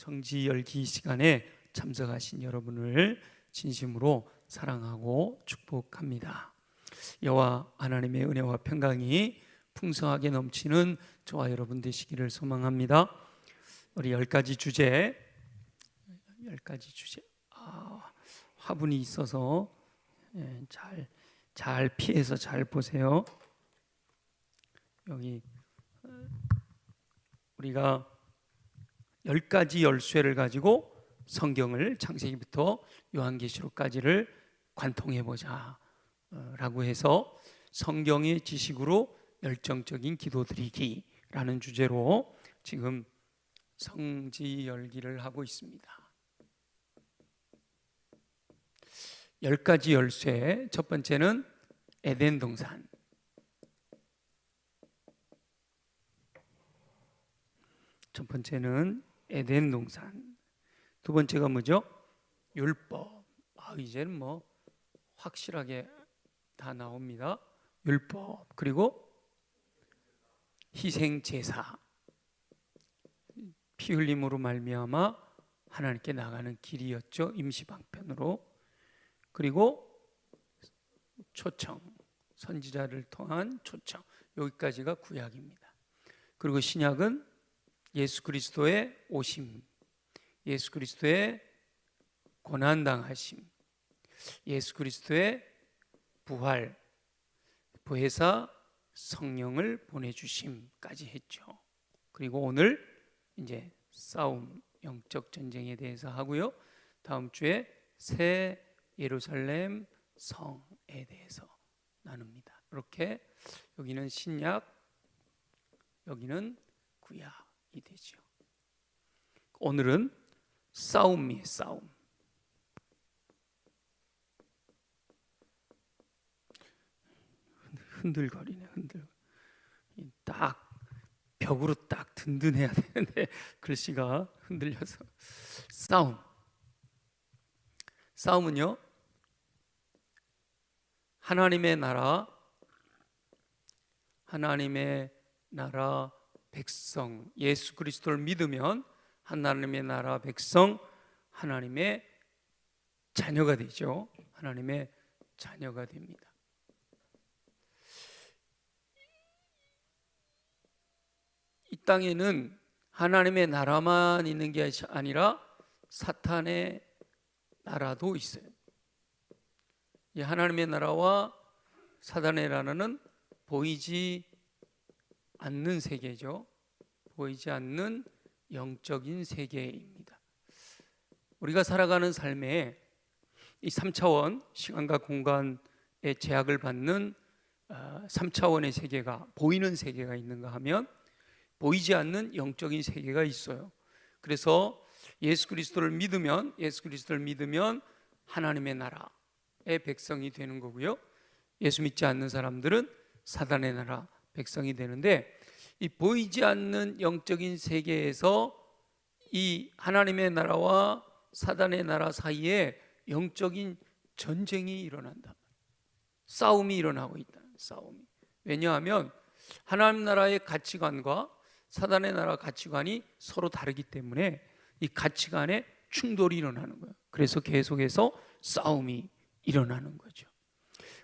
성지 열기 시간에 참석하신 여러분을 진심으로 사랑하고 축복합니다. 여호와 하나님의 은혜와 평강이 풍성하게 넘치는 저와 여러분 되시기를 소망합니다. 우리 10가지 주제 화분이 있어서 잘 피해서 잘 보세요. 여기 우리가 10가지 열쇠를 가지고 성경을 창세기부터 요한계시록까지를 관통해보자 라고 해서 성경의 지식으로 열정적인 기도드리기라는 주제로 지금 성지 열기를 하고 있습니다. 10가지 열쇠, 첫 번째는 에덴 동산, 첫 번째는 에덴 동산. 두 번째가 뭐죠? 율법. 이제는 뭐 확실하게 다 나옵니다. 율법. 그리고 희생 제사. 피 흘림으로 말미암아 하나님께 나가는 길이었죠. 임시방편으로. 그리고 초청. 선지자를 통한 초청. 여기까지가 구약입니다. 그리고 신약은 예수 그리스도의 오심, 예수 그리스도의 고난당하심, 예수 그리스도의 부활, 부활사 성령을 보내주심까지 했죠. 그리고 오늘 이제 싸움, 영적 전쟁에 대해서 하고요. 다음 주에 새 예루살렘 성에 대해서 나눕니다. 이렇게 여기는 신약, 여기는 구약이 되죠. 오늘은 싸움이에요. 싸움. 흔들거리네. 딱 벽으로 딱 든든해야 되는데 글씨가 흔들려서. 싸움은요, 하나님의 나라 백성, 예수 그리스도를 믿으면 하나님의 나라 백성, 하나님의 자녀가 되죠. 하나님의 자녀가 됩니다. 이 땅에는 하나님의 나라만 있는 게 아니라 사탄의 나라도 있어요. 이 하나님의 나라와 사탄의 나라는 보이지 않는 세계죠. 보이지 않는 영적인 세계입니다. 우리가 살아가는 삶에 이 3차원, 시간과 공간의 제약을 받는 3차원의 세계가, 보이는 세계가 있는가 하면 보이지 않는 영적인 세계가 있어요. 그래서 예수 그리스도를 믿으면 하나님의 나라의 백성이 되는 거고요. 예수 믿지 않는 사람들은 사단의 나라 백성이 되는데, 이 보이지 않는 영적인 세계에서 이 하나님의 나라와 사단의 나라 사이에 영적인 전쟁이 일어난다. 싸움이 일어나고 있다. 싸움이. 왜냐하면 하나님 나라의 가치관과 사단의 나라 가치관이 서로 다르기 때문에 이 가치관에 충돌이 일어나는 거예요. 그래서 계속해서 싸움이 일어나는 거죠.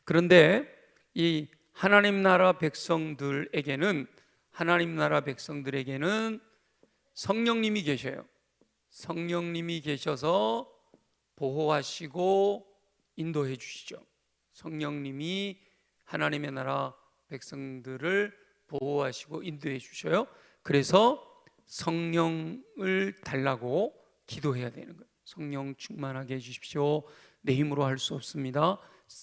그런데 이 하나님 나라 백성들에게는 성령님이 계셔요. 성령님이 계셔서 보호하시고 인도해 주시죠. 성령님이 하나님의 나라 백성들을 보호하시고 인도해 주셔요. 그래서 성령을 달라고 기도해야 되는 거예요. 성령 충만하게 해주십시오. 내 힘으로 할 수 없습니다.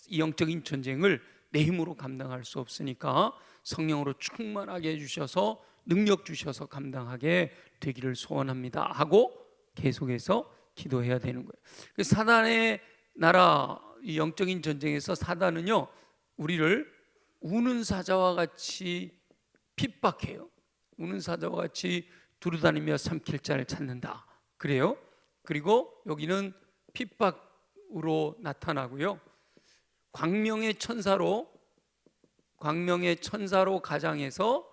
이 영적인 전쟁을 내 힘으로 감당할 수 없으니까 성령으로 충만하게 해주셔서 능력 주셔서 감당하게 되기를 소원합니다 하고 계속해서 기도해야 되는 거예요. 사단의 나라, 이 영적인 전쟁에서 사단은요, 우리를 우는 사자와 같이 핍박해요. 우는 사자와 같이 두루다니며 삼킬 자를 찾는다. 그래요. 그리고 여기는 핍박으로 나타나고요. 광명의 천사로 가장해서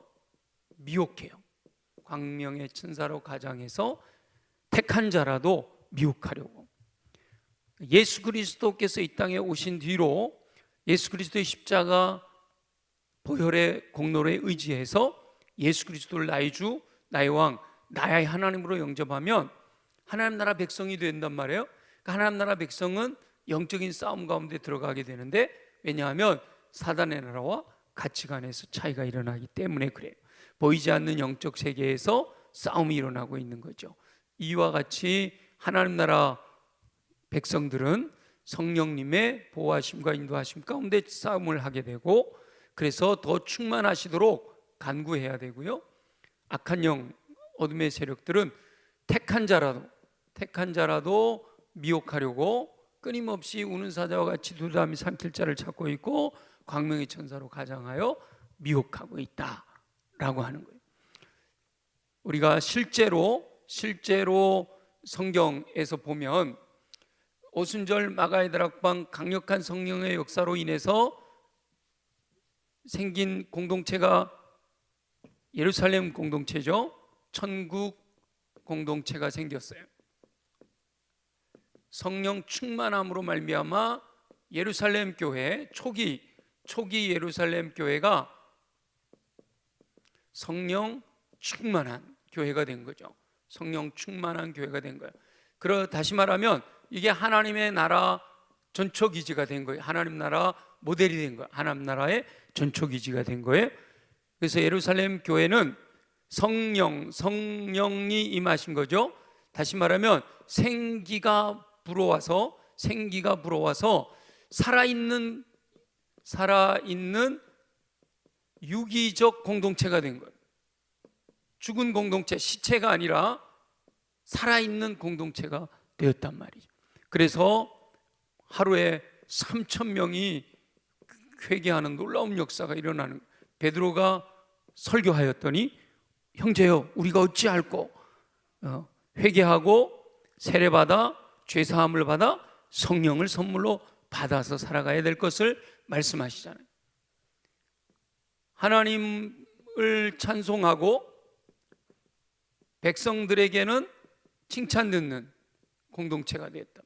미혹해요. 광명의 천사로 가장해서 택한 자라도 미혹하려고. 예수 그리스도께서 이 땅에 오신 뒤로 예수 그리스도의 십자가 보혈의 공로에 의지해서 예수 그리스도를 나의 주, 나의 왕, 나의 하나님으로 영접하면 하나님 나라 백성이 된단 말이에요. 그러니까 하나님 나라 백성은 영적인 싸움 가운데 들어가게 되는데, 왜냐하면 사단의 나라와 가치관에서 차이가 일어나기 때문에 그래요. 보이지 않는 영적 세계에서 싸움이 일어나고 있는 거죠. 이와 같이 하나님 나라 백성들은 성령님의 보호하심과 인도하심 가운데 싸움을 하게 되고, 그래서 더 충만하시도록 간구해야 되고요. 악한 영, 어둠의 세력들은 택한 자라도 미혹하려고 끊임없이 우는 사자와 같이 두루다미 삼킬 자를 찾고 있고 광명의 천사로 가장하여 미혹하고 있다라고 하는 거예요. 우리가 실제로 성경에서 보면 오순절 마가의 다락방 강력한 성령의 역사로 인해서 생긴 공동체가 예루살렘 공동체죠. 천국 공동체가 생겼어요. 성령 충만함으로 말미암아 예루살렘 교회, 초기 예루살렘 교회가 성령 충만한 교회가 된 거죠. 성령 충만한 교회가 된 거예요. 다시 말하면 이게 하나님의 나라 전초기지가 된 거예요. 하나님 나라 모델이 된 거예요. 하나님 나라의 전초기지가 된 거예요. 그래서 예루살렘 교회는 성령이 임하신 거죠. 다시 말하면 생기가 불어와서 살아있는 유기적 공동체가 된 거예요. 죽은 공동체, 시체가 아니라 살아있는 공동체가 되었단 말이죠. 그래서 하루에 3,000명이 회개하는 놀라운 역사가 일어나는 거예요. 베드로가 설교하였더니 형제여 우리가 어찌할꼬, 회개하고 세례받아 죄사함을 받아 성령을 선물로 받아서 살아가야 될 것을 말씀하시잖아요. 하나님을 찬송하고 백성들에게는 칭찬 듣는 공동체가 되었단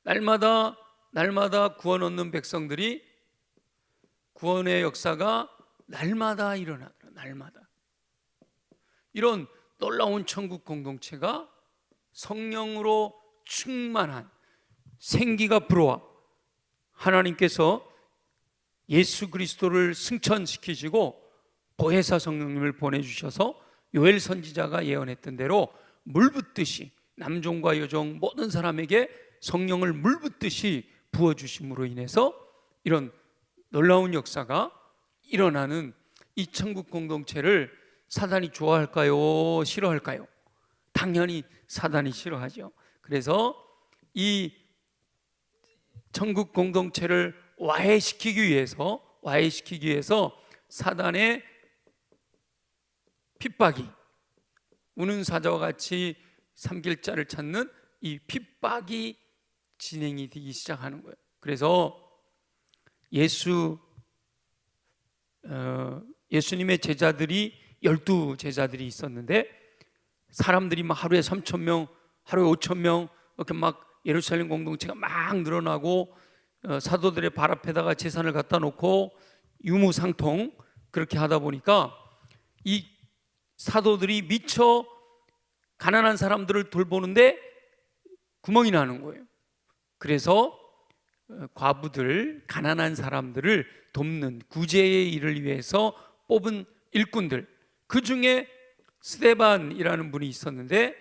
말이에요. 날마다 구원 얻는 백성들이 구원의 역사가 날마다 일어나더라. 날마다 이런 놀라운 천국 공동체가 성령으로 충만한 생기가 불어와 하나님께서 예수 그리스도를 승천시키시고 보혜사 성령님을 보내주셔서 요엘 선지자가 예언했던 대로 물붓듯이 남종과 여종 모든 사람에게 성령을 물붓듯이 부어주심으로 인해서 이런 놀라운 역사가 일어나는 이 천국 공동체를 사단이 좋아할까요? 싫어할까요? 당연히 사단이 싫어하죠. 그래서 이 천국 공동체를 와해시키기 위해서 사단의 핍박이 우는 사자와 같이 삼킬 자를 찾는 이 핍박이 진행이 되기 시작하는 거예요. 그래서 예수님의 제자들이 12제자들이 있었는데 사람들이 막 하루에 3,000명, 하루에 5,000명 이렇게 막 예루살렘 공동체가 막 늘어나고 사도들의 발 앞에다가 제산을 갖다 놓고 유무상통 그렇게 하다 보니까 이 사도들이 미처 가난한 사람들을 돌보는데 구멍이 나는 거예요. 그래서 과부들, 가난한 사람들을 돕는 구제의 일을 위해서 뽑은 일꾼들, 그 중에 스데반이라는 분이 있었는데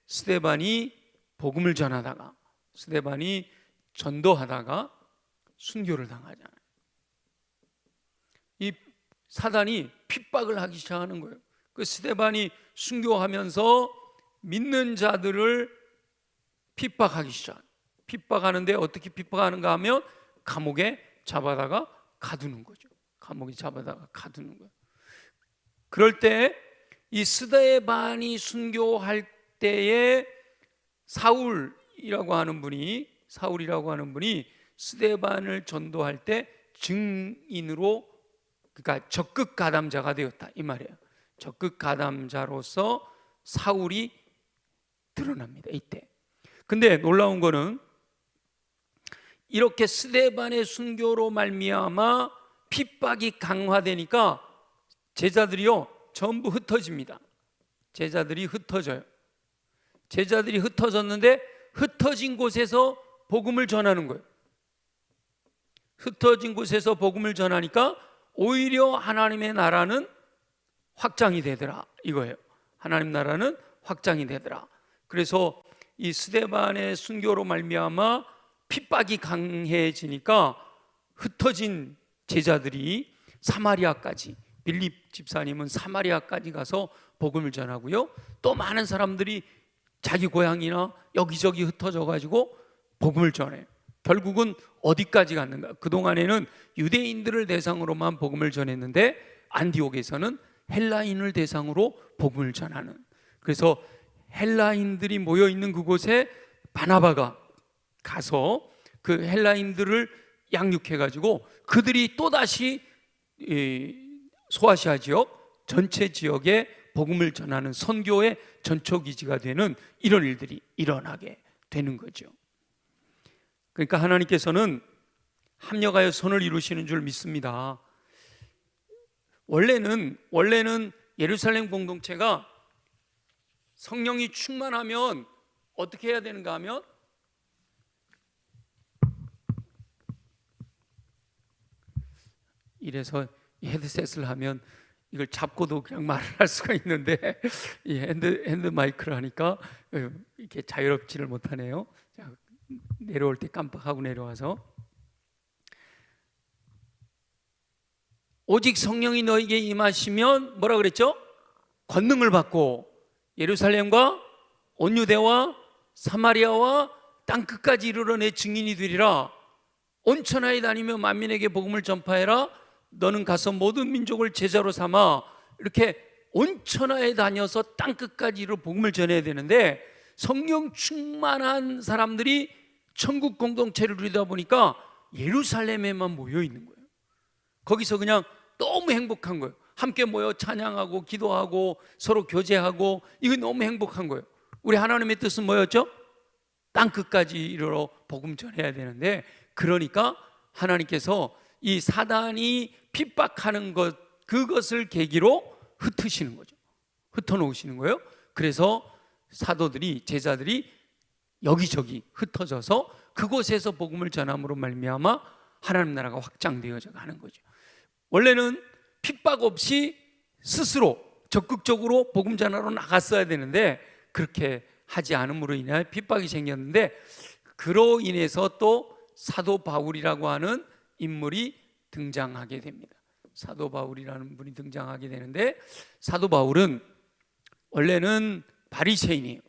스데반이 복음을 전하다가 스데반이 전도하다가 순교를 당하잖아요. 이 사단이 핍박을 하기 시작하는 거예요. 그 스데반이 순교하면서 믿는 자들을 핍박하기 시작해요. 핍박하는데 어떻게 핍박하는가 하면 감옥에 잡아다가 가두는 거죠. 감옥에 잡아다가 가두는 거예요. 그럴 때 이 스데반이 순교할 때에 사울이라고 하는 분이 스데반을 전도할 때 증인으로, 그러니까 적극 가담자가 되었다 이 말이에요. 적극 가담자로서 사울이 드러납니다. 이때. 근데 놀라운 거는 이렇게 스데반의 순교로 말미암아 핍박이 강화되니까 제자들이요 전부 흩어집니다. 제자들이 흩어져요. 제자들이 흩어졌는데 흩어진 곳에서 복음을 전하는 거예요. 흩어진 곳에서 복음을 전하니까 오히려 하나님의 나라는 확장이 되더라 이거예요. 하나님 나라는 확장이 되더라. 그래서 이 스데반의 순교로 말미암아 핍박이 강해지니까 흩어진 제자들이 사마리아까지, 빌립 집사님은 사마리아까지 가서 복음을 전하고요, 또 많은 사람들이 자기 고향이나 여기저기 흩어져 가지고 복음을 전해요. 결국은 어디까지 갔는가? 그동안에는 유대인들을 대상으로만 복음을 전했는데 안디옥에서는 헬라인을 대상으로 복음을 전하는, 그래서 헬라인들이 모여 있는 그곳에 바나바가 가서 그 헬라인들을 양육해 가지고 그들이 또다시 소아시아 지역 전체 지역에 복음을 전하는 선교의 전초기지가 되는 이런 일들이 일어나게 되는 거죠. 그러니까 하나님께서는 합력하여 선을 이루시는 줄 믿습니다. 원래는 예루살렘 공동체가 성령이 충만하면 어떻게 해야 되는가 하면 이래서 헤드셋을 하면 이걸 잡고도 그냥 말을 할 수가 있는데 이 핸드 마이크를 하니까 이렇게 자유롭지를 못하네요. 자, 내려올 때 깜빡하고 내려와서 오직 성령이 너에게 임하시면 뭐라 그랬죠? 권능을 받고 예루살렘과 온 유대와 사마리아와 땅끝까지 이르러 내 증인이 되리라. 온 천하에 다니며 만민에게 복음을 전파해라. 너는 가서 모든 민족을 제자로 삼아. 이렇게 온 천하에 다녀서 땅끝까지 이르러 복음을 전해야 되는데 성령 충만한 사람들이 천국 공동체를 누리다 보니까 예루살렘에만 모여 있는 거예요. 거기서 그냥 너무 행복한 거예요. 함께 모여 찬양하고 기도하고 서로 교제하고, 이거 너무 행복한 거예요. 우리 하나님의 뜻은 뭐였죠? 땅끝까지 이르러 복음 전해야 되는데, 그러니까 하나님께서 이 사단이 핍박하는 것, 그것을 계기로 흩으시는 거죠. 흩어놓으시는 거예요. 그래서 사도들이, 제자들이 여기저기 흩어져서 그곳에서 복음을 전함으로 말미암아 하나님 나라가 확장되어져 가는 거죠. 원래는 핍박 없이 스스로 적극적으로 복음 전하러 나갔어야 되는데 그렇게 하지 않음으로 인해 핍박이 생겼는데, 그로 인해서 또 사도 바울이라고 하는 인물이 등장하게 됩니다. 사도 바울이라는 분이 등장하게 되는데, 사도 바울은 원래는 바리새인이에요.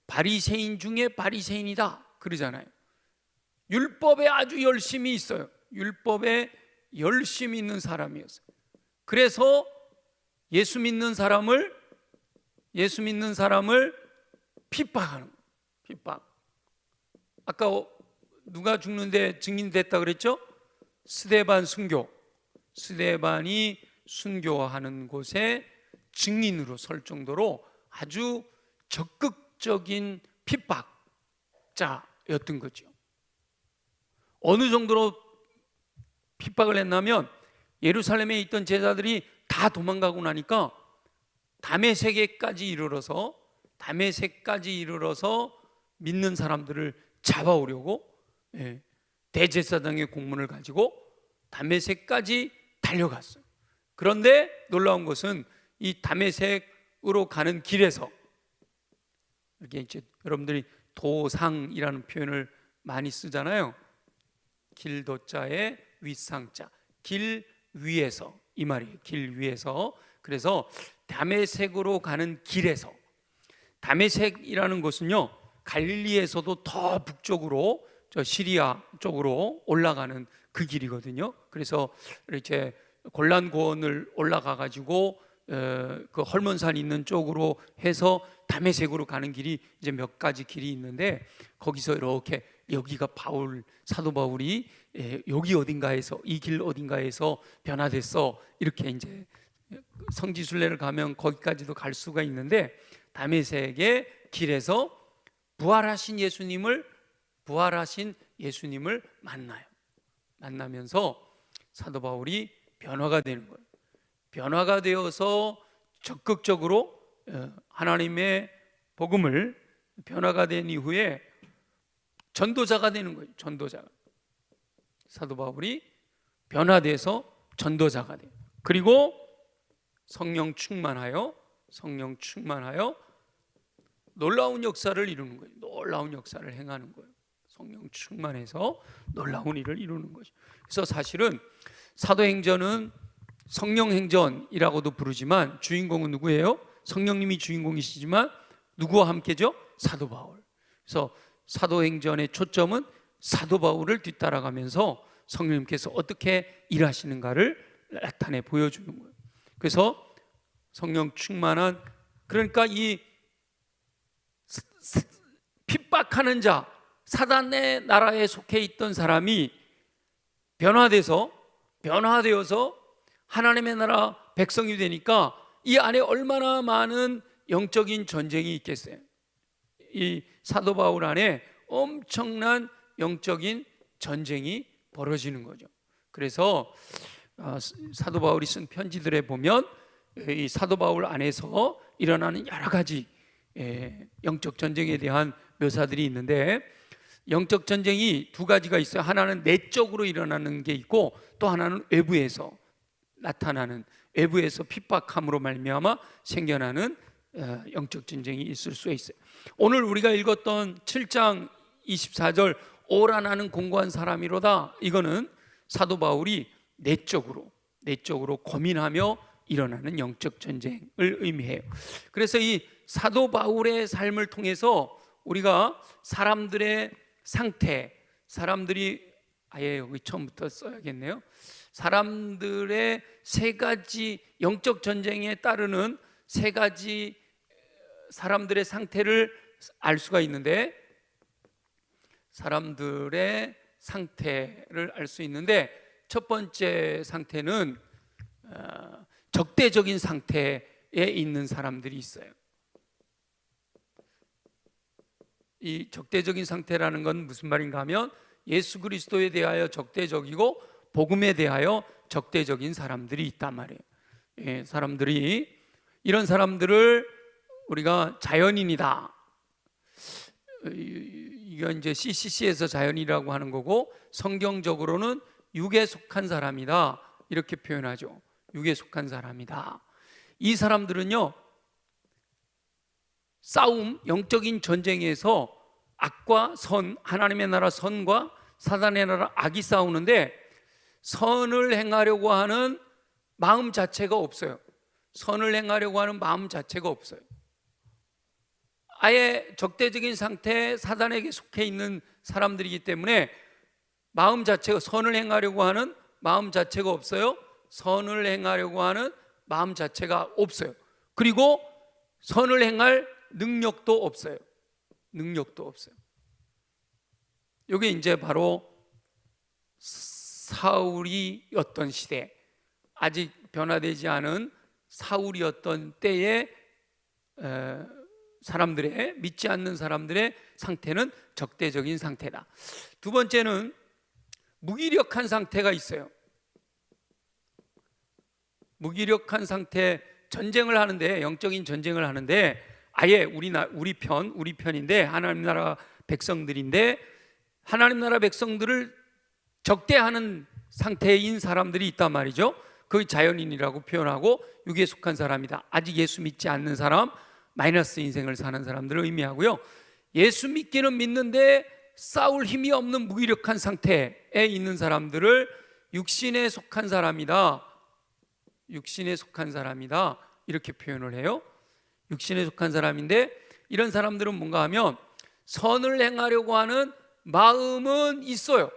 바리새인 중에 바리새인이다 그러잖아요. 율법에 아주 열심히 있어요. 율법에 열심히 있는 사람이었어요. 그래서 예수 믿는 사람을 핍박하는 거예요. 핍박. 아까 누가 죽는데 증인됐다 그랬죠? 스데반 순교. 스데반이 순교하는 곳에 증인으로 설 정도로 아주 적극적인 핍박자였던 거죠. 어느 정도로 핍박을 했냐면 예루살렘에 있던 제자들이 다 도망가고 나니까 다메섹까지 이르러서 믿는 사람들을 잡아오려고 대제사장의 공문을 가지고 다메섹까지 달려갔어요. 그런데 놀라운 것은 이 다메섹으로 가는 길에서, 이렇게 이제 여러분들이 도상이라는 표현을 많이 쓰잖아요. 길도자에 윗상자, 길 위에서, 이 말이에요. 길 위에서. 그래서 다메섹으로 가는 길에서, 다메섹이라는 곳은요 갈릴리에서도 더 북쪽으로 저 시리아 쪽으로 올라가는 그 길이거든요. 그래서 이렇게 골란고원을 올라가 가지고 그 헐몬산 있는 쪽으로 해서 다메섹으로 가는 길이 이제 몇 가지 길이 있는데, 거기서 이렇게 여기가 사도 바울이 여기 어딘가에서, 이 길 어딘가에서 변화됐어, 이렇게 이제 성지순례를 가면 거기까지도 갈 수가 있는데 다메섹에 길에서 부활하신 예수님을 만나요. 만나면서 사도 바울이 변화가 되는 거예요. 변화가 되어서 적극적으로 하나님의 복음을, 변화가 된 이후에 전도자가 되는 거예요. 전도자가. 사도 바울이 변화돼서 전도자가 돼요. 그리고 성령 충만하여 놀라운 역사를 이루는 거예요. 놀라운 역사를 행하는 거예요. 성령 충만해서 놀라운 일을 이루는 거죠. 그래서 사실은 사도행전은 성령행전이라고도 부르지만 주인공은 누구예요? 성령님이 주인공이시지만 누구와 함께죠? 사도 바울. 그래서 사도행전의 초점은 사도 바울을 뒤따라가면서 성령님께서 어떻게 일하시는가를 나타내 보여주는 거예요. 그래서 성령 충만한, 그러니까 이 핍박하는 자, 사단의 나라에 속해 있던 사람이 변화되어서 하나님의 나라 백성이 되니까 이 안에 얼마나 많은 영적인 전쟁이 있겠어요. 이 사도 바울 안에 엄청난 영적인 전쟁이 벌어지는 거죠. 그래서 사도 바울이 쓴 편지들에 보면 이 사도 바울 안에서 일어나는 여러 가지 영적 전쟁에 대한 묘사들이 있는데, 영적 전쟁이 두 가지가 있어요. 하나는 내적으로 일어나는 게 있고, 또 하나는 외부에서 나타나는, 외부에서 핍박함으로 말미암아 생겨나는 영적 전쟁이 있을 수 있어요. 오늘 우리가 읽었던 7장 24절 오라 나는 공고한 사람이로다, 이거는 사도 바울이 내적으로 고민하며 일어나는 영적 전쟁을 의미해요. 그래서 이 사도 바울의 삶을 통해서 우리가 사람들의 상태, 아예 여기 처음부터 써야겠네요. 사람들의 세 가지 영적 전쟁에 따르는 세 가지 사람들의 상태를 알 수가 있는데, 사람들의 상태를 알 수 있는데, 첫 번째 상태는 적대적인 상태에 있는 사람들이 있어요. 이 적대적인 상태라는 건 무슨 말인가 하면, 예수 그리스도에 대하여 적대적이고 복음에 대하여 적대적인 사람들이 있단 말이에요. 사람들이, 이런 사람들을 우리가 자연인이다, 이건 이제 CCC에서 자연이라고 하는 거고, 성경적으로는 육에 속한 사람이다, 이렇게 표현하죠. 육에 속한 사람이다. 이 사람들은요, 싸움, 영적인 전쟁에서 악과 선, 하나님의 나라 선과 사단의 나라 악이 싸우는데, 선을 행하려고 하는 마음 자체가 없어요. 선을 행하려고 하는 마음 자체가 없어요. 아예 적대적인 상태에 사단에게 속해 있는 사람들이기 때문에 마음 자체가, 선을 행하려고 하는 마음 자체가 없어요. 선을 행하려고 하는 마음 자체가 없어요. 그리고 선을 행할 능력도 없어요. 이게 이제 바로 사울이었던 시대, 아직 변화되지 않은 사울이었던 때에 사람들의, 믿지 않는 사람들의 상태는 적대적인 상태다. 두 번째는 무기력한 상태가 있어요. 무기력한 상태, 전쟁을 하는데, 영적인 전쟁을 하는데, 아예 우리 편인데, 하나님 나라 백성들인데, 하나님 나라 백성들을 적대하는 상태인 사람들이 있단 말이죠. 그 자연인이라고 표현하고, 육에 속한 사람이다, 아직 예수 믿지 않는 사람, 마이너스 인생을 사는 사람들을 의미하고요. 예수 믿기는 믿는데 싸울 힘이 없는 무기력한 상태에 있는 사람들을 육신에 속한 사람이다, 이렇게 표현을 해요. 육신에 속한 사람인데, 이런 사람들은 뭔가 하면 선을 행하려고 하는 마음은 있어요.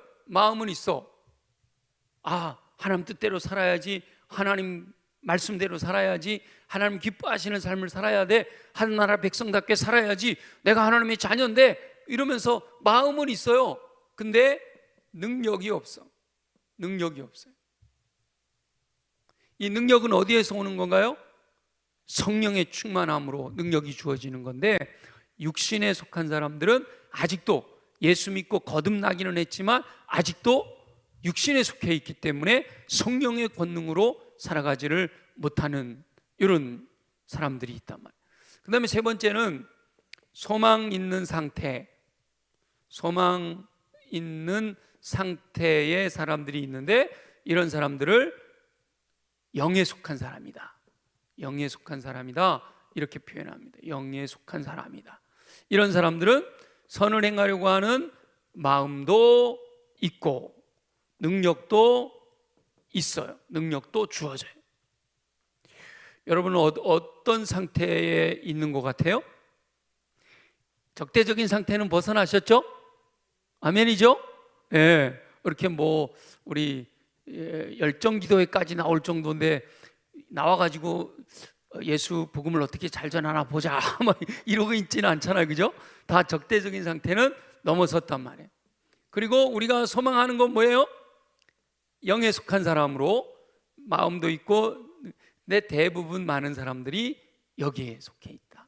하나님 뜻대로 살아야지, 하나님 말씀대로 살아야지, 하나님 기뻐하시는 삶을 살아야 돼, 하나나라 백성답게 살아야지, 내가 하나님의 자녀인데, 이러면서 마음은 있어요. 근데 능력이 없어요. 이 능력은 어디에서 오는 건가요? 성령의 충만함으로 능력이 주어지는 건데, 육신에 속한 사람들은 아직도 예수 믿고 거듭나기는 했지만 아직도 육신에 속해 있기 때문에 성령의 권능으로 살아가지를 못하는 이런 사람들이 있단 말이에요. 그 다음에 세 번째는 소망 있는 상태, 소망 있는 상태의 사람들이 있는데, 이런 사람들을 영에 속한 사람이다, 영에 속한 사람이다 이렇게 표현합니다. 영에 속한 사람이다. 이런 사람들은 선을 행하려고 하는 마음도 있고 능력도 있어요. 능력도 주어져요. 여러분은 어떤 상태에 있는 것 같아요? 적대적인 상태는 벗어나셨죠? 아멘이죠? 예. 이렇게 뭐 우리 열정 기도회까지 나올 정도인데 나와가지고 예수 복음을 어떻게 잘 전하나 보자 막 이러고 있지는 않잖아요, 그죠? 다 적대적인 상태는 넘어섰단 말이에요. 그리고 우리가 소망하는 건 뭐예요? 영에 속한 사람으로 마음도 있고, 내 대부분 많은 사람들이 여기에 속해 있다.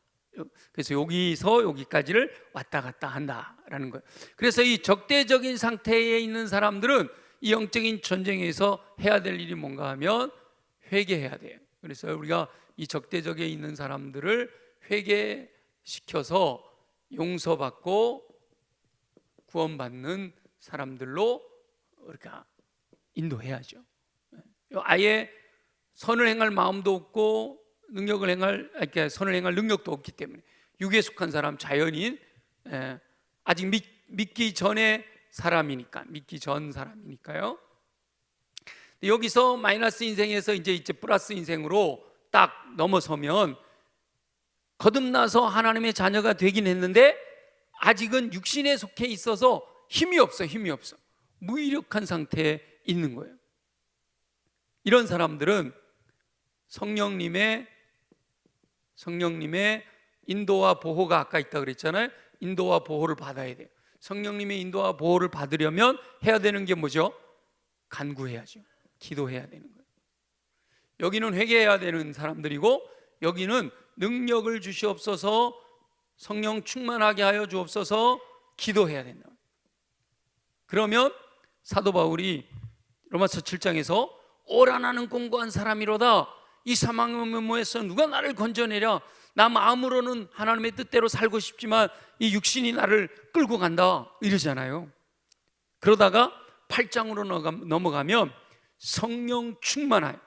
그래서 여기서 여기까지를 왔다 갔다 한다라는 거예요. 그래서 이 적대적인 상태에 있는 사람들은 이 영적인 전쟁에서 해야 될 일이 뭔가 하면 회개해야 돼요. 그래서 우리가 이 적대적에 있는 사람들을 회개시켜서 용서받고 구원받는 사람들로 우리가 인도해야죠. 아예 선을 행할 마음도 없고 능력을 행할, 그러니까 선을 행할 능력도 없기 때문에 육에 속한 사람, 자연인, 아직 믿기 전에 사람이니까, 믿기 전 사람이니까요. 여기서 마이너스 인생에서 이제 플러스 인생으로 딱 넘어서면 거듭나서 하나님의 자녀가 되긴 했는데 아직은 육신에 속해 있어서 힘이 없어. 무기력한 상태에 있는 거예요. 이런 사람들은 성령님의 인도와 보호가 아까 있다 그랬잖아요. 인도와 보호를 받아야 돼요. 성령님의 인도와 보호를 받으려면 해야 되는 게 뭐죠? 간구해야죠. 기도해야 되는 거예요. 여기는 회개해야 되는 사람들이고, 여기는 능력을 주시옵소서, 성령 충만하게 하여 주옵소서 기도해야 된다. 그러면 사도 바울이 로마서 7장에서 오라 나는 공고한 사람이로다, 이 사망의 면모에서 누가 나를 건져내랴, 나 마음으로는 하나님의 뜻대로 살고 싶지만 이 육신이 나를 끌고 간다 이러잖아요. 그러다가 8장으로 넘어가면 성령 충만한,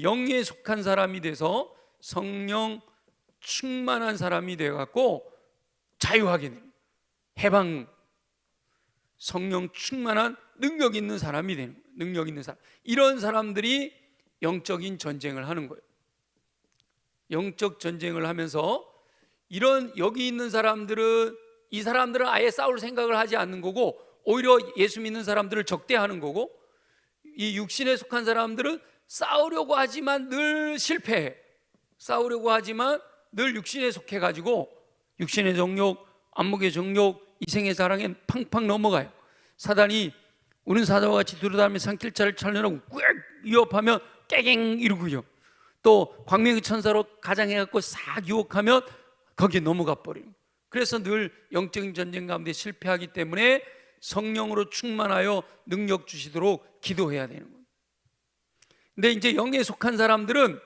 영에 속한 사람이 돼서 성령 충만한 사람이 되어갖고 자유하게 되는, 해방, 성령 충만한 능력 있는 사람이 되는 거예요. 능력 있는 사람, 이런 사람들이 영적인 전쟁을 하는 거예요. 영적 전쟁을 하면서 이런 여기 있는 사람들은, 이 사람들은 아예 싸울 생각을 하지 않는 거고 오히려 예수 믿는 사람들을 적대하는 거고, 이 육신에 속한 사람들은 싸우려고 하지만 늘 실패해. 싸우려고 하지만 늘 육신에 속해가지고 육신의 정욕, 안목의 정욕, 이생의 사랑에 팡팡 넘어가요. 사단이 우는 사자와 같이 두루다니며 산길자를 찾느라고 꽥 위협하면 깨갱 이러고요. 또 광명의 천사로 가장해갖고 싹 유혹하면 거기에 넘어가 버려요. 그래서 늘 영적인 전쟁 가운데 실패하기 때문에 성령으로 충만하여 능력 주시도록 기도해야 되는 거예요. 근데 이제 영에 속한 사람들은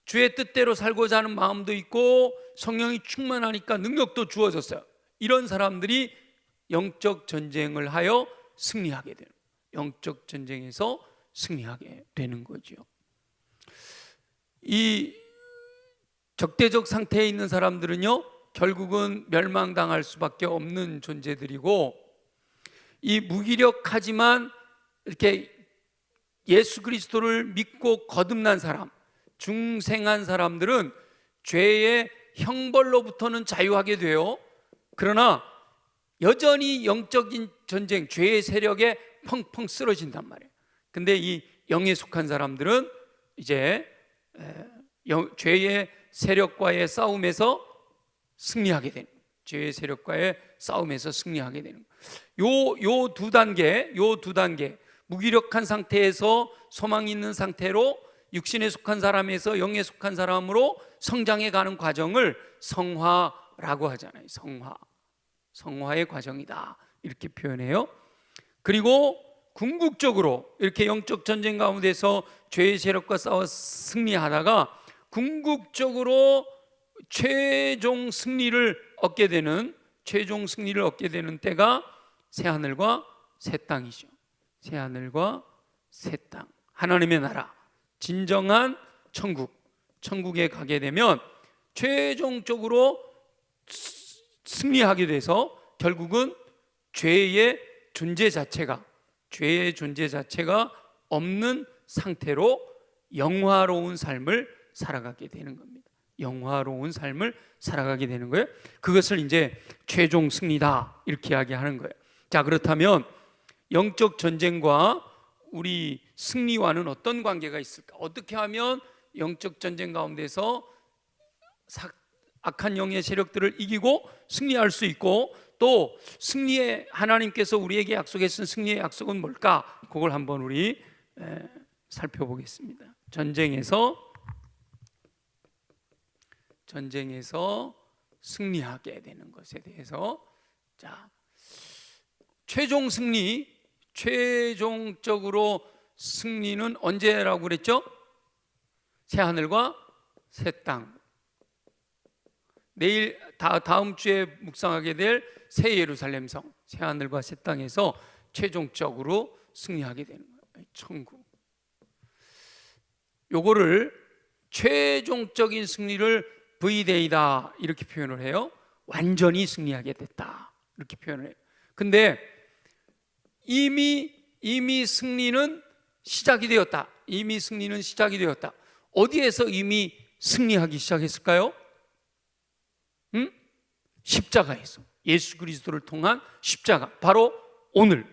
주의 뜻대로 살고자 하는 마음도 있고 성령이 충만하니까 능력도 주어졌어요. 이런 사람들이 영적 전쟁을 하여 승리하게 되는, 영적 전쟁에서 승리하게 되는 거죠. 이 적대적 상태에 있는 사람들은요, 결국은 멸망당할 수밖에 없는 존재들이고, 이 무기력하지만 이렇게 예수 그리스도를 믿고 거듭난 사람, 중생한 사람들은 죄의 형벌로부터는 자유하게 돼요. 그러나 여전히 영적인 전쟁, 죄의 세력에 펑펑 쓰러진단 말이에요. 근데 이 영에 속한 사람들은 이제 죄의 세력과의 싸움에서 승리하게 되는, 죄의 세력과의 싸움에서 승리하게 되는 요 두 단계, 무기력한 상태에서 소망 있는 상태로 육신에 속한 사람에서 영에 속한 사람으로 성장해 가는 과정을 성화 성화라고 하잖아요. 성화의 과정이다 이렇게 표현해요. 그리고 궁극적으로 이렇게 영적 전쟁 가운데서 죄의 세력과 싸워 승리하다가 궁극적으로 최종 승리를 얻게 되는 때가 새하늘과 새 땅이죠. 새하늘과 새 땅, 하나님의 나라, 진정한 천국에 가게 되면 최종적으로 승리하게 돼서 결국은 죄의 존재 자체가 없는 상태로 영화로운 삶을 살아가게 되는 겁니다. 영화로운 삶을 살아가게 되는 거예요. 그것을 이제 최종 승리다 이렇게 이야기하는 거예요. 자, 그렇다면 영적 전쟁과 우리 승리와는 어떤 관계가 있을까? 어떻게 하면 영적 전쟁 가운데서 악한 영의 세력들을 이기고 승리할 수 있고, 또 승리의 하나님께서 우리에게 약속했던 승리의 약속은 뭘까? 그걸 한번 우리 살펴보겠습니다. 전쟁에서 승리하게 되는 것에 대해서, 자, 최종적으로 승리는 언제라고 그랬죠? 새하늘과 새 땅. 내일 다음 주에 묵상하게 될 새 예루살렘 성, 새하늘과 새 땅에서 최종적으로 승리하게 되는 거예요. 천국. 요거를 최종적인 승리를 V-Day다 이렇게 표현을 해요. 완전히 승리하게 됐다 이렇게 표현을 해요. 근데 이미 승리는 시작이 되었다. 어디에서 이미 승리하기 시작했을까요? 십자가에서. 예수 그리스도를 통한 십자가. 바로 오늘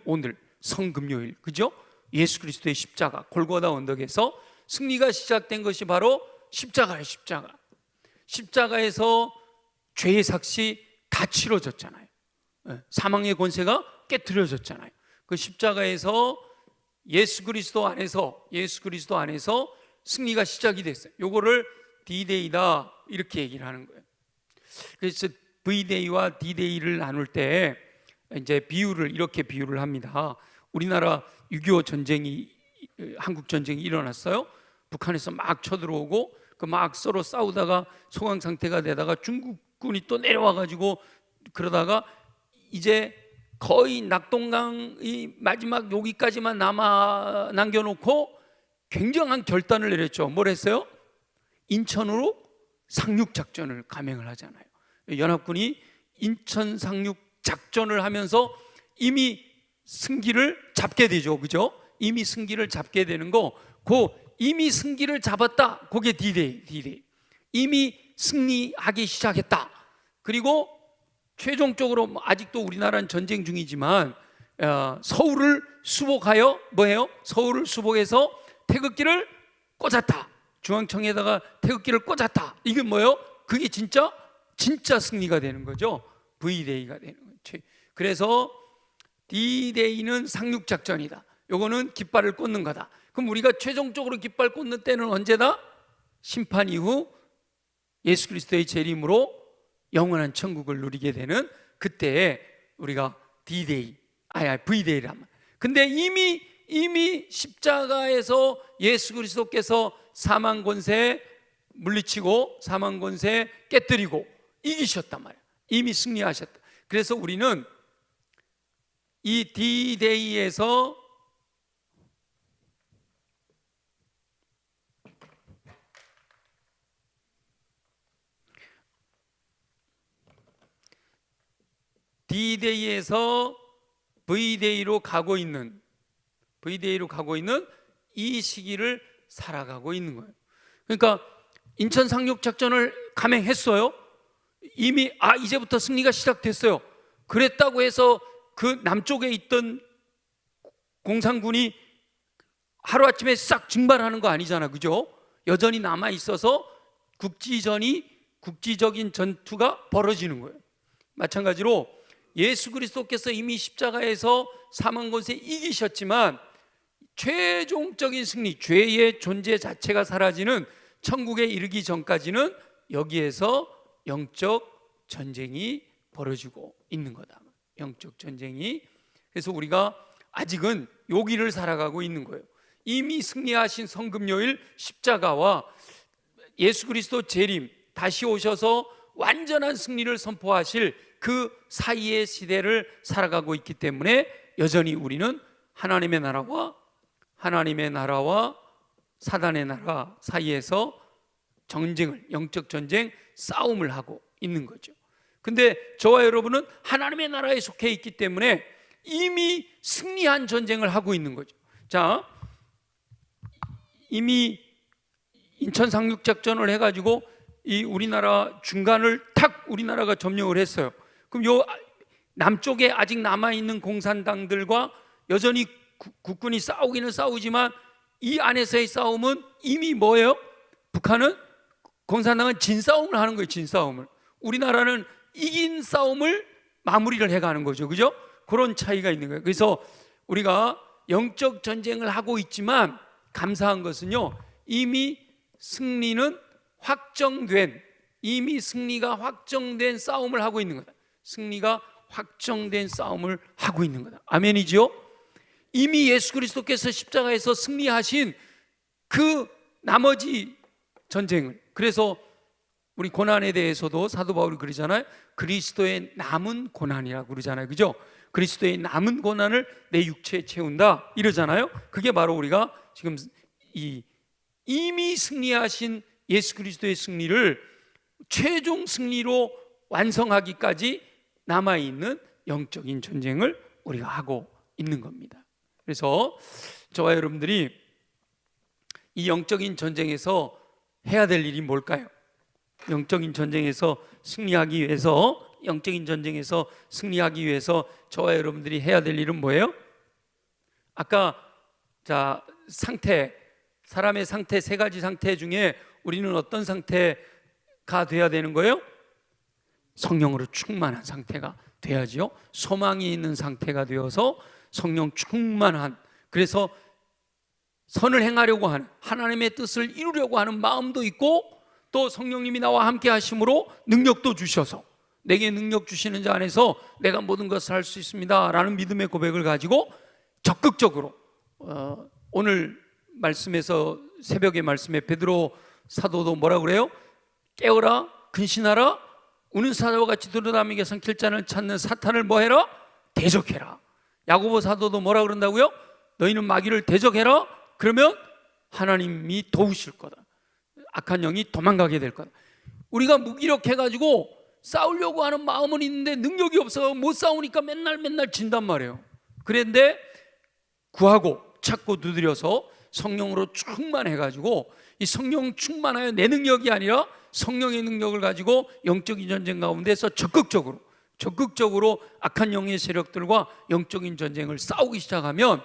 성금요일, 그죠? 예수 그리스도의 십자가, 골고다 언덕에서 승리가 시작된 것이 바로 십자가예요. 십자가에서 죄의 삭시 다 치러졌잖아요. 사망의 권세가 깨트려졌잖아요. 그 십자가에서 예수 그리스도 안에서 승리가 시작이 됐어요. 요거를 D-Day다 이렇게 얘기를 하는 거예요. 그래서 V-Day와 D-Day를 나눌 때 이제 이렇게 비유를 합니다. 우리나라 6.25 전쟁이, 한국 전쟁이 일어났어요. 북한에서 막 쳐들어오고 막 서로 싸우다가 소강 상태가 되다가 중국군이 또 내려와가지고 그러다가 이제 거의 낙동강이 마지막 여기까지만 남겨놓고 굉장한 결단을 내렸죠. 뭘 했어요? 인천으로 상륙작전을 감행을 하잖아요. 연합군이 인천 상륙작전을 하면서 이미 승기를 잡게 되죠. 그죠? 이미 승기를 잡게 되는 거, 이미 승기를 잡았다. 그게 D-Day. 이미 승리하기 시작했다. 그리고 최종적으로 아직도 우리나라는 전쟁 중이지만 서울을 수복하여 뭐해요? 서울을 수복해서 태극기를 꽂았다. 중앙청에다가 태극기를 꽂았다. 이게 뭐예요? 그게 진짜 승리가 되는 거죠. V-Day가 되는 거죠. 그래서 D-Day는 상륙작전이다. 요거는 깃발을 꽂는 거다. 그럼 우리가 최종적으로 깃발 꽂는 때는 언제다? 심판 이후 예수 그리스도의 재림으로 영원한 천국을 누리게 되는 그때에 우리가 V-Day를 하면. 근데 이미 십자가에서 예수 그리스도께서 사망 권세 물리치고 사망 권세 깨뜨리고 이기셨단 말이에요. 이미 승리하셨다. 그래서 우리는 이 D-Day에서 V-Day로 가고 있는 이 시기를 살아가고 있는 거예요. 그러니까 인천 상륙 작전을 감행했어요. 이미 이제부터 승리가 시작됐어요. 그랬다고 해서 그 남쪽에 있던 공산군이 하루아침에 싹 증발하는 거 아니잖아. 그죠? 여전히 남아 있어서 국지적인 전투가 벌어지는 거예요. 마찬가지로 예수 그리스도께서 이미 십자가에서 사망 권세 이기셨지만 최종적인 승리, 죄의 존재 자체가 사라지는 천국에 이르기 전까지는 여기에서 영적 전쟁이 벌어지고 있는 거다. 영적 전쟁이. 그래서 우리가 아직은 여기를 살아가고 있는 거예요. 이미 승리하신 성금요일 십자가와 예수 그리스도 재림, 다시 오셔서 완전한 승리를 선포하실 그 사이의 시대를 살아가고 있기 때문에 여전히 우리는 하나님의 나라와 사단의 나라 사이에서 전쟁을, 영적 전쟁, 싸움을 하고 있는 거죠. 근데 저와 여러분은 하나님의 나라에 속해 있기 때문에 이미 승리한 전쟁을 하고 있는 거죠. 자, 이미 인천 상륙작전을 해가지고 이 우리나라 중간을 탁 우리나라가 점령을 했어요. 그럼 요 남쪽에 아직 남아있는 공산당들과 여전히 국군이 싸우기는 싸우지만 이 안에서의 싸움은 이미 뭐예요? 북한은, 공산당은 진싸움을 하는 거예요. 진싸움을. 우리나라는 이긴 싸움을 마무리를 해가는 거죠. 그죠? 그런 차이가 있는 거예요. 그래서 우리가 영적 전쟁을 하고 있지만 감사한 것은요, 이미 승리가 확정된 싸움을 하고 있는 거다. 승리가 확정된 싸움을 하고 있는 거다. 아멘이죠? 이미 예수 그리스도께서 십자가에서 승리하신 그 나머지 전쟁을, 그래서 우리 고난에 대해서도 사도 바울이 그러잖아요. 그리스도의 남은 고난이라고 그러잖아요. 그죠? 그리스도의 남은 고난을 내 육체에 채운다 이러잖아요. 그게 바로 우리가 지금 이미 승리하신 예수 그리스도의 승리를 최종 승리로 완성하기까지 남아있는 영적인 전쟁을 우리가 하고 있는 겁니다. 그래서 저와 여러분들이 이 영적인 전쟁에서 해야 될 일이 뭘까요? 영적인 전쟁에서 승리하기 위해서 저와 여러분들이 해야 될 일은 뭐예요? 아까 사람의 상태, 세 가지 상태 중에 우리는 어떤 상태가 돼야 되는 거예요? 성령으로 충만한 상태가 돼야지요. 소망이 있는 상태가 되어서 성령 충만한, 그래서 선을 행하려고 하는, 하나님의 뜻을 이루려고 하는 마음도 있고, 또 성령님이 나와 함께 하심으로 능력도 주셔서 내게 능력 주시는 자 안에서 내가 모든 것을 할 수 있습니다 라는 믿음의 고백을 가지고 적극적으로, 오늘 말씀에서, 새벽의 말씀에 베드로 사도도 뭐라 그래요? 깨어라, 근신하라, 우는 사자와 같이 들어다니게 삼킬 자를 찾는 사탄을 뭐해라? 대적해라. 야고보 사도도 뭐라 그런다고요? 너희는 마귀를 대적해라. 그러면 하나님이 도우실 거다. 악한 영이 도망가게 될 거다. 우리가 무기력해가지고 싸우려고 하는 마음은 있는데 능력이 없어 못 싸우니까 맨날 진단 말이에요. 그런데 구하고 찾고 두드려서 성령으로 충만해가지고, 이 성령 충만하여 내 능력이 아니라 성령의 능력을 가지고 영적인 전쟁 가운데서 적극적으로 악한 영의 세력들과 영적인 전쟁을 싸우기 시작하면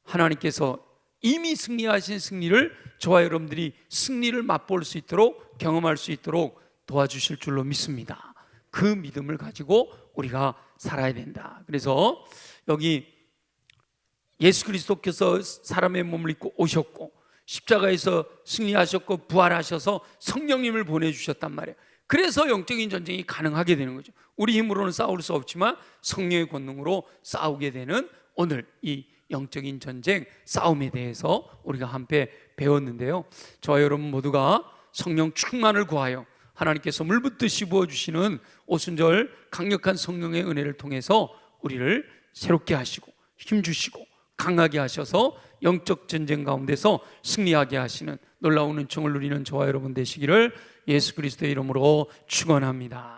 하나님께서 이미 승리하신 승리를 저와 여러분들이 승리를 맛볼 수 있도록, 경험할 수 있도록 도와주실 줄로 믿습니다. 그 믿음을 가지고 우리가 살아야 된다. 그래서 여기 예수 그리스도께서 사람의 몸을 입고 오셨고 십자가에서 승리하셨고 부활하셔서 성령님을 보내주셨단 말이에요. 그래서 영적인 전쟁이 가능하게 되는 거죠. 우리 힘으로는 싸울 수 없지만 성령의 권능으로 싸우게 되는 오늘 이 영적인 전쟁 싸움에 대해서 우리가 함께 배웠는데요, 저와 여러분 모두가 성령 충만을 구하여 하나님께서 물붓듯이 부어주시는 오순절 강력한 성령의 은혜를 통해서 우리를 새롭게 하시고 힘주시고 강하게 하셔서 영적 전쟁 가운데서 승리하게 하시는 놀라운 은총을 누리는 저와 여러분 되시기를 예수 그리스도의 이름으로 축원합니다.